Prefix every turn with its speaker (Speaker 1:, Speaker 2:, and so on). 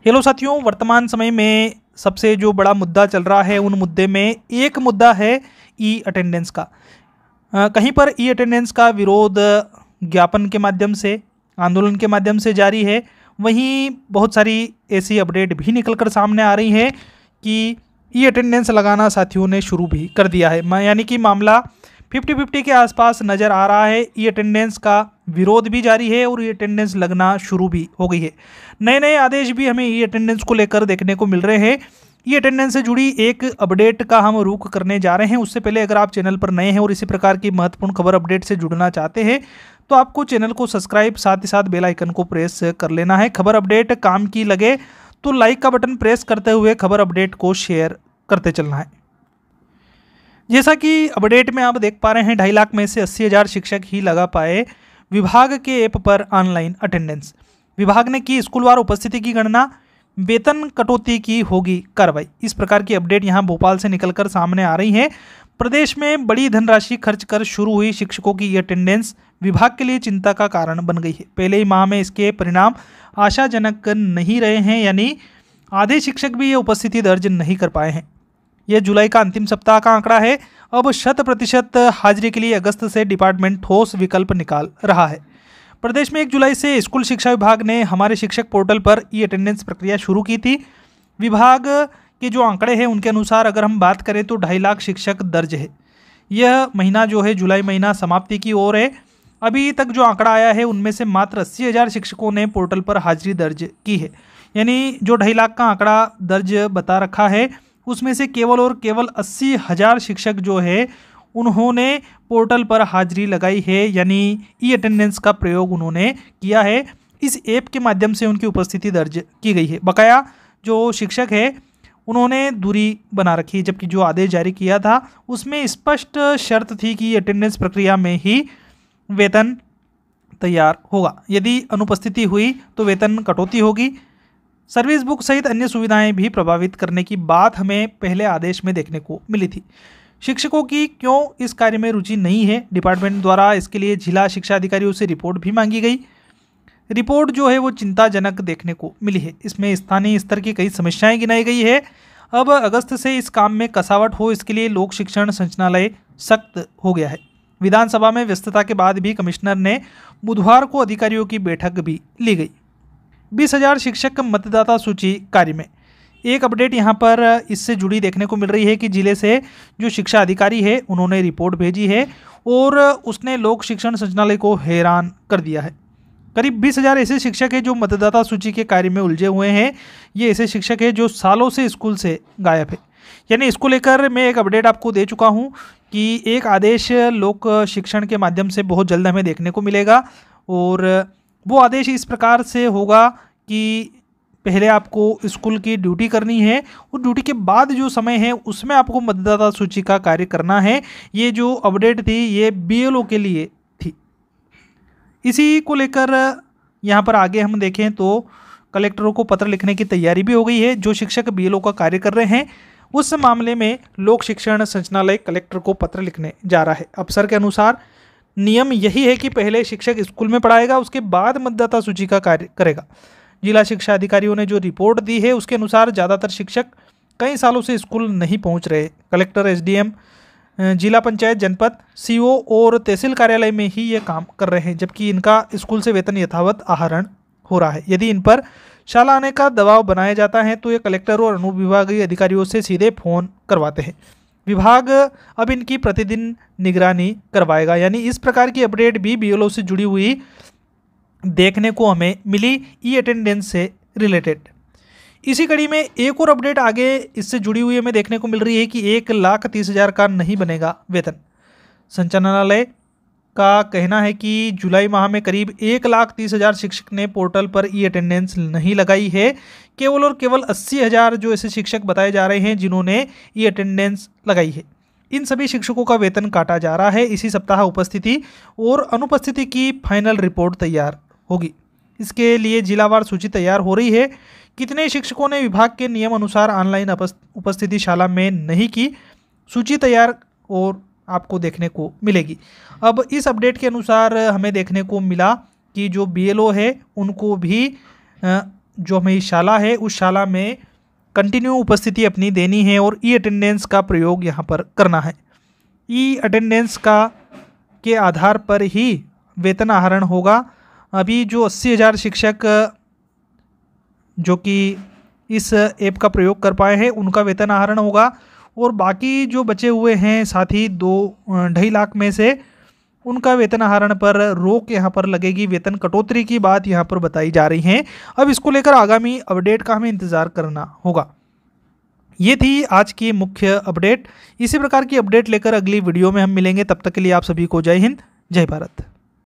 Speaker 1: Hello साथियों, वर्तमान समय में सबसे जो बड़ा मुद्दा चल रहा है उन मुद्दे में एक मुद्दा है ई अटेंडेंस का। कहीं पर ई अटेंडेंस का विरोध ज्ञापन के माध्यम से, आंदोलन के माध्यम से जारी है। वहीं बहुत सारी ऐसी अपडेट भी निकलकर सामने आ रही है कि ई अटेंडेंस लगाना साथियों ने शुरू भी कर दिया है। यानी कि मामला 50-50 के आसपास नज़र आ रहा है। ई अटेंडेंस का विरोध भी जारी है और ई अटेंडेंस लगना शुरू भी हो गई है। नए नए आदेश भी हमें ई अटेंडेंस को लेकर देखने को मिल रहे हैं। ई अटेंडेंस से जुड़ी एक अपडेट का हम रुख करने जा रहे हैं। उससे पहले अगर आप चैनल पर नए हैं और इसी प्रकार की महत्वपूर्ण खबर अपडेट से जुड़ना चाहते हैं तो आपको चैनल को सब्सक्राइब, साथ ही साथ बेल आइकन को प्रेस कर लेना है। खबर अपडेट काम की लगे तो लाइक का बटन प्रेस करते हुए खबर अपडेट को शेयर करते चलना है। जैसा कि अपडेट में आप देख पा रहे हैं, 2.5 लाख में से 80,000 शिक्षक ही लगा पाए विभाग के ऐप पर ऑनलाइन अटेंडेंस। विभाग ने की स्कूलवार उपस्थिति की गणना, वेतन कटौती की होगी कार्रवाई। इस प्रकार की अपडेट यहां भोपाल से निकलकर सामने आ रही है। प्रदेश में बड़ी धनराशि खर्च कर शुरू हुई शिक्षकों की अटेंडेंस विभाग के लिए चिंता का कारण बन गई है। पहले ही माह में इसके परिणाम आशाजनक नहीं रहे हैं, यानी आधे शिक्षक भी ये उपस्थिति दर्ज नहीं कर पाए हैं। यह जुलाई का अंतिम सप्ताह का आंकड़ा है। अब 100% हाजिरी के लिए अगस्त से डिपार्टमेंट ठोस विकल्प निकाल रहा है। प्रदेश में 1 जुलाई से स्कूल शिक्षा विभाग ने हमारे शिक्षक पोर्टल पर ई अटेंडेंस प्रक्रिया शुरू की थी। विभाग के जो आंकड़े हैं उनके अनुसार अगर हम बात करें तो 2.5 लाख शिक्षक दर्ज है। यह महीना जो है जुलाई महीना समाप्ति की ओर है। अभी तक जो आंकड़ा आया है उनमें से मात्र 80,000 शिक्षकों ने पोर्टल पर हाजिरी दर्ज की है। यानी जो 2.5 लाख का आंकड़ा दर्ज बता रखा है उसमें से केवल और केवल 80,000 शिक्षक जो है उन्होंने पोर्टल पर हाजिरी लगाई है, यानी ई अटेंडेंस का प्रयोग उन्होंने किया है। इस ऐप के माध्यम से उनकी उपस्थिति दर्ज की गई है। बकाया जो शिक्षक है उन्होंने दूरी बना रखी है, जबकि जो आदेश जारी किया था उसमें स्पष्ट शर्त थी कि अटेंडेंस प्रक्रिया में ही वेतन तैयार होगा। यदि अनुपस्थिति हुई तो वेतन कटौती होगी। सर्विस बुक सहित अन्य सुविधाएं भी प्रभावित करने की बात हमें पहले आदेश में देखने को मिली थी। शिक्षकों की क्यों इस कार्य में रुचि नहीं है, डिपार्टमेंट द्वारा इसके लिए जिला शिक्षा अधिकारियों से रिपोर्ट भी मांगी गई। रिपोर्ट जो है वो चिंताजनक देखने को मिली है। इसमें स्थानीय स्तर की कई समस्याएं गिनाई गई है। अब अगस्त से इस काम में कसावट हो, इसके लिए लोक शिक्षण संचालनालय सख्त हो गया है। विधानसभा में व्यस्तता के बाद भी कमिश्नर ने बुधवार को अधिकारियों की बैठक भी ली गई। 20,000 शिक्षक मतदाता सूची कार्य में। एक अपडेट यहाँ पर इससे जुड़ी देखने को मिल रही है कि जिले से जो शिक्षा अधिकारी है उन्होंने रिपोर्ट भेजी है और उसने लोक शिक्षण संचालनालय को हैरान कर दिया है। करीब 20,000 ऐसे शिक्षक हैं जो मतदाता सूची के कार्य में उलझे हुए हैं। ये ऐसे शिक्षक हैं जो सालों से स्कूल से गायब है। यानी इसको लेकर मैं एक अपडेट आपको दे चुका हूँ कि एक आदेश लोक शिक्षण के माध्यम से बहुत जल्द हमें देखने को मिलेगा और वो आदेश इस प्रकार से होगा कि पहले आपको स्कूल की ड्यूटी करनी है और ड्यूटी के बाद जो समय है उसमें आपको मतदाता सूची का कार्य करना है। ये जो अपडेट थी ये बीएलओ के लिए थी। इसी को लेकर यहाँ पर आगे हम देखें तो कलेक्टरों को पत्र लिखने की तैयारी भी हो गई है। जो शिक्षक बीएलओ का कार्य कर रहे हैं उस मामले में लोक शिक्षण संचालनालय कलेक्टर को पत्र लिखने जा रहा है। अफसर के अनुसार नियम यही है कि पहले शिक्षक स्कूल में पढ़ाएगा, उसके बाद मतदाता सूची का कार्य करेगा। जिला शिक्षा अधिकारियों ने जो रिपोर्ट दी है उसके अनुसार ज़्यादातर शिक्षक कई सालों से स्कूल नहीं पहुंच रहे। कलेक्टर, एसडीएम, जिला पंचायत, जनपद सीओ और तहसील कार्यालय में ही ये काम कर रहे हैं, जबकि इनका स्कूल से वेतन यथावत आहरण हो रहा है। यदि इन पर शाला आने का दबाव बनाया जाता है तो ये कलेक्टर और अनुविभागीय अधिकारियों से सीधे फ़ोन करवाते हैं। विभाग अब इनकी प्रतिदिन निगरानी करवाएगा। यानी इस प्रकार की अपडेट भी बीएलओ से जुड़ी हुई देखने को हमें मिली ई अटेंडेंस से रिलेटेड। इसी कड़ी में एक और अपडेट आगे इससे जुड़ी हुई हमें देखने को मिल रही है कि 1,30,000 का नहीं बनेगा वेतन। संचालनालय का कहना है कि जुलाई माह में करीब 1,30,000 शिक्षक ने पोर्टल पर ई अटेंडेंस नहीं लगाई है। केवल और केवल 80,000 जो ऐसे शिक्षक बताए जा रहे हैं जिन्होंने ई अटेंडेंस लगाई है। इन सभी शिक्षकों का वेतन काटा जा रहा है। इसी सप्ताह उपस्थिति और अनुपस्थिति की फाइनल रिपोर्ट तैयार होगी। इसके लिए जिलावार सूची तैयार हो रही है। कितने शिक्षकों ने विभाग के नियम अनुसार ऑनलाइन उपस्थिति शाला में नहीं की, सूची तैयार और आपको देखने को मिलेगी। अब इस अपडेट के अनुसार हमें देखने को मिला कि जो बीएलओ है उनको भी जो हमें शाला है उस शाला में कंटिन्यू उपस्थिति अपनी देनी है और ई अटेंडेंस का प्रयोग यहाँ पर करना है। ई अटेंडेंस का के आधार पर ही वेतन आहरण होगा। अभी जो 80,000 शिक्षक जो कि इस ऐप का प्रयोग कर पाए हैं उनका वेतन आहरण होगा, और बाकी जो बचे हुए हैं साथी 2.5 लाख में से उनका वेतन आहरण पर रोक यहाँ पर लगेगी। वेतन कटौती की बात यहाँ पर बताई जा रही है। अब इसको लेकर आगामी अपडेट का हमें इंतज़ार करना होगा। ये थी आज की मुख्य अपडेट। इसी प्रकार की अपडेट लेकर अगली वीडियो में हम मिलेंगे। तब तक के लिए आप सभी को जय हिंद, जय भारत।